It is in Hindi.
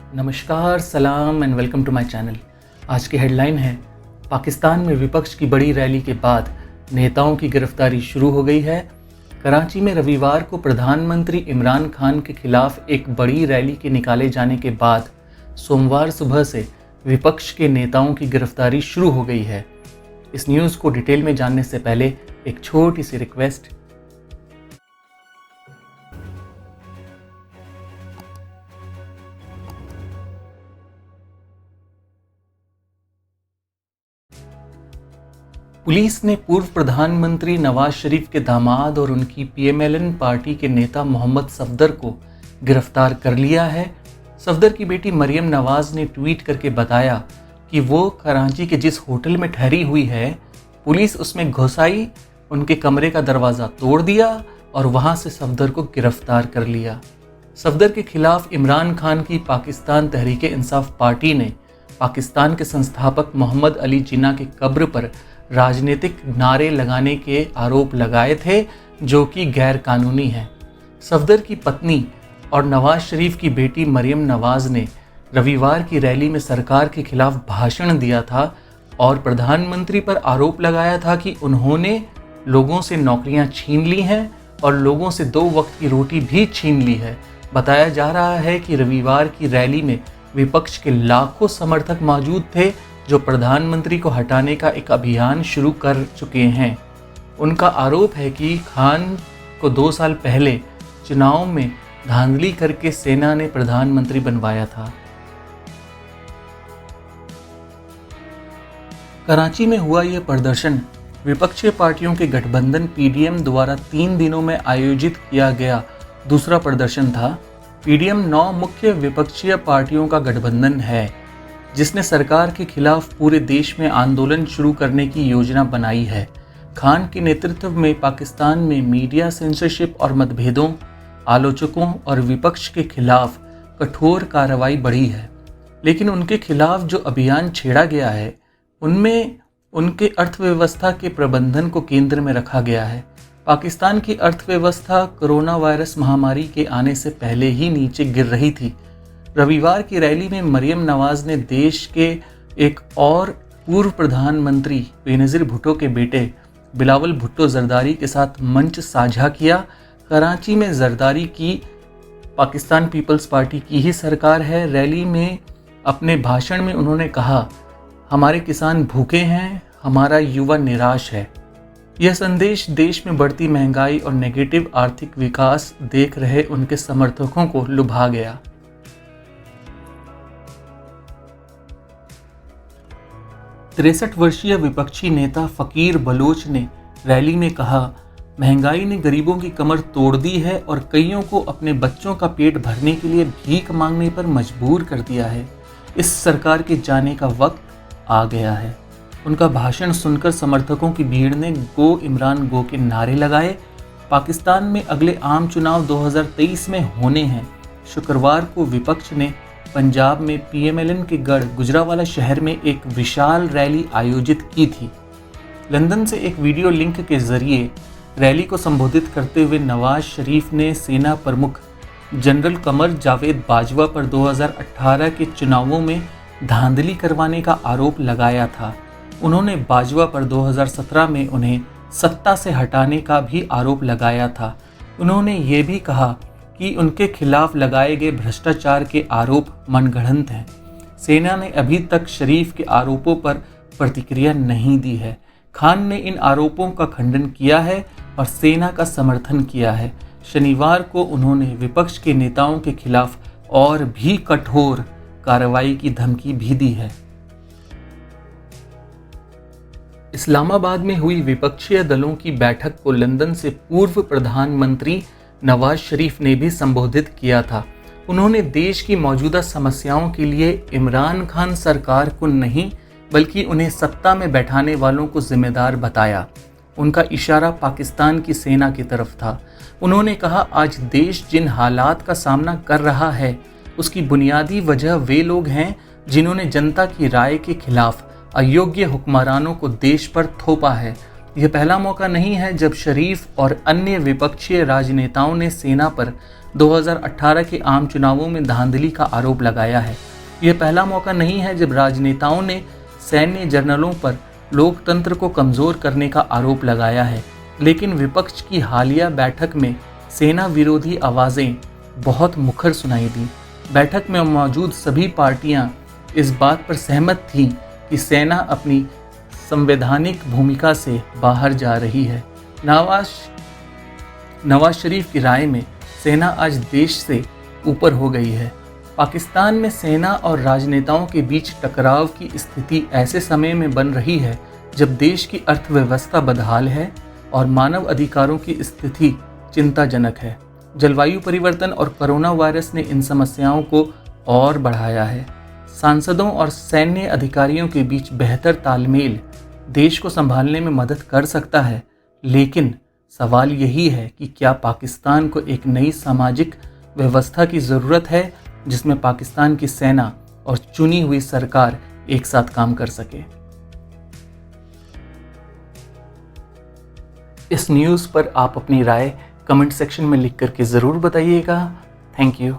नमस्कार, सलाम and welcome to my channel. आज की हेडलाइन है, पाकिस्तान में विपक्ष की बड़ी रैली के बाद नेताओं की गिरफ्तारी शुरू हो गई है। कराची में रविवार को प्रधानमंत्री इमरान खान के खिलाफ एक बड़ी रैली के निकाले जाने के बाद सोमवार सुबह से विपक्ष के नेताओं की गिरफ्तारी शुरू हो गई है। इस न्यूज़ को डिटेल में जानने से पहले एक छोटी सी रिक्वेस्ट। पुलिस ने पूर्व प्रधानमंत्री नवाज शरीफ के दामाद और उनकी पीएमएलएन पार्टी के नेता मोहम्मद सफदर को गिरफ्तार कर लिया है। सफदर की बेटी मरियम नवाज ने ट्वीट करके बताया कि वो कराची के जिस होटल में ठहरी हुई है, पुलिस उसमें घुस आई, उनके कमरे का दरवाज़ा तोड़ दिया और वहां से सफदर को गिरफ्तार कर लिया। सफदर के खिलाफ इमरान खान की पाकिस्तान तहरीक-ए-इंसाफ पार्टी ने पाकिस्तान के संस्थापक मोहम्मद अली जिन्ना के कब्र पर राजनीतिक नारे लगाने के आरोप लगाए थे, जो कि गैर कानूनी है। सफदर की पत्नी और नवाज शरीफ की बेटी मरियम नवाज ने रविवार की रैली में सरकार के खिलाफ भाषण दिया था और प्रधानमंत्री पर आरोप लगाया था कि उन्होंने लोगों से नौकरियां छीन ली हैं और लोगों से 2 वक्त की रोटी भी छीन ली है। बताया जा रहा है कि रविवार की रैली में विपक्ष के लाखों समर्थक मौजूद थे, जो प्रधानमंत्री को हटाने का एक अभियान शुरू कर चुके हैं। उनका आरोप है कि खान को 2 साल पहले चुनाव में धांधली करके सेना ने प्रधानमंत्री बनवाया था। कराची में हुआ यह प्रदर्शन विपक्षी पार्टियों के गठबंधन पीडीएम द्वारा 3 दिनों में आयोजित किया गया दूसरा प्रदर्शन था। पीडीएम 9 मुख्य विपक्षीय पार्टियों का गठबंधन है, जिसने सरकार के खिलाफ पूरे देश में आंदोलन शुरू करने की योजना बनाई है। खान के नेतृत्व में पाकिस्तान में मीडिया सेंसरशिप और मतभेदों, आलोचकों और विपक्ष के खिलाफ कठोर कार्रवाई बढ़ी है, लेकिन उनके खिलाफ जो अभियान छेड़ा गया है, उनमें उनके अर्थव्यवस्था के प्रबंधन को केंद्र में रखा गया है। पाकिस्तान की अर्थव्यवस्था कोरोना वायरस महामारी के आने से पहले ही नीचे गिर रही थी। रविवार की रैली में मरियम नवाज ने देश के एक और पूर्व प्रधानमंत्री बेनज़ीर भुट्टो के बेटे बिलावल भुट्टो जरदारी के साथ मंच साझा किया। कराची में जरदारी की पाकिस्तान पीपल्स पार्टी की ही सरकार है। रैली में अपने भाषण में उन्होंने कहा, हमारे किसान भूखे हैं, हमारा युवा निराश है। यह संदेश देश में बढ़ती महंगाई और नेगेटिव आर्थिक विकास देख रहे उनके समर्थकों को लुभा गया। 63 वर्षीय विपक्षी नेता फ़कीर बलोच ने रैली में कहा, महंगाई ने गरीबों की कमर तोड़ दी है और कईयों को अपने बच्चों का पेट भरने के लिए भीख मांगने पर मजबूर कर दिया है। इस सरकार के जाने का वक्त आ गया है। उनका भाषण सुनकर समर्थकों की भीड़ ने गो इमरान गो के नारे लगाए। पाकिस्तान में अगले आम चुनाव 2023 में होने हैं। शुक्रवार को विपक्ष ने पंजाब में पीएमएलएन के गढ़ गुजरावाला शहर में एक विशाल रैली आयोजित की थी। लंदन से एक वीडियो लिंक के जरिए रैली को संबोधित करते हुए नवाज शरीफ ने सेना प्रमुख जनरल कमर जावेद बाजवा पर 2018 के चुनावों में धांधली करवाने का आरोप लगाया था। उन्होंने बाजवा पर 2017 में उन्हें सत्ता से हटाने का भी आरोप लगाया था। उन्होंने ये भी कहा कि उनके खिलाफ लगाए गए भ्रष्टाचार के आरोप मनगढ़ंत हैं। सेना ने अभी तक शरीफ के आरोपों पर प्रतिक्रिया नहीं दी है। खान ने इन आरोपों का खंडन किया है और सेना का समर्थन किया है। शनिवार को उन्होंने विपक्ष के नेताओं के खिलाफ और भी कठोर कार्रवाई की धमकी भी दी है। इस्लामाबाद में हुई विपक्षीय दलों की बैठक को लंदन से पूर्व प्रधानमंत्री नवाज शरीफ ने भी संबोधित किया था। उन्होंने देश की मौजूदा समस्याओं के लिए इमरान खान सरकार को नहीं, बल्कि उन्हें सत्ता में बैठाने वालों को जिम्मेदार बताया। उनका इशारा पाकिस्तान की सेना की तरफ था। उन्होंने कहा, आज देश जिन हालात का सामना कर रहा है, उसकी बुनियादी वजह वे लोग हैं जिन्होंने जनता की राय के खिलाफ अयोग्य हुक्मरानों को देश पर थोपा है। यह पहला मौका नहीं है जब शरीफ और अन्य विपक्षीय राजनेताओं ने सेना पर 2018 के आम चुनावों में धांधली का आरोप लगाया है। यह पहला मौका नहीं है जब राजनेताओं ने सैन्य जर्नलों पर लोकतंत्र को कमज़ोर करने का आरोप लगाया है, लेकिन विपक्ष की हालिया बैठक में सेना विरोधी आवाज़ें बहुत मुखर सुनाई दी। बैठक में मौजूद सभी पार्टियां इस बात पर सहमत थीं कि सेना अपनी संवैधानिक भूमिका से बाहर जा रही है। नवाज शरीफ की राय में सेना आज देश से ऊपर हो गई है। पाकिस्तान में सेना और राजनेताओं के बीच टकराव की स्थिति ऐसे समय में बन रही है जब देश की अर्थव्यवस्था बदहाल है और मानव अधिकारों की स्थिति चिंताजनक है। जलवायु परिवर्तन और कोरोना वायरस ने इन समस्याओं को और बढ़ाया है। सांसदों और सैन्य अधिकारियों के बीच बेहतर तालमेल देश को संभालने में मदद कर सकता है, लेकिन सवाल यही है कि क्या पाकिस्तान को एक नई सामाजिक व्यवस्था की ज़रूरत है जिसमें पाकिस्तान की सेना और चुनी हुई सरकार एक साथ काम कर सके। इस न्यूज़ पर आप अपनी राय कमेंट सेक्शन में लिख करके ज़रूर बताइएगा। Thank you.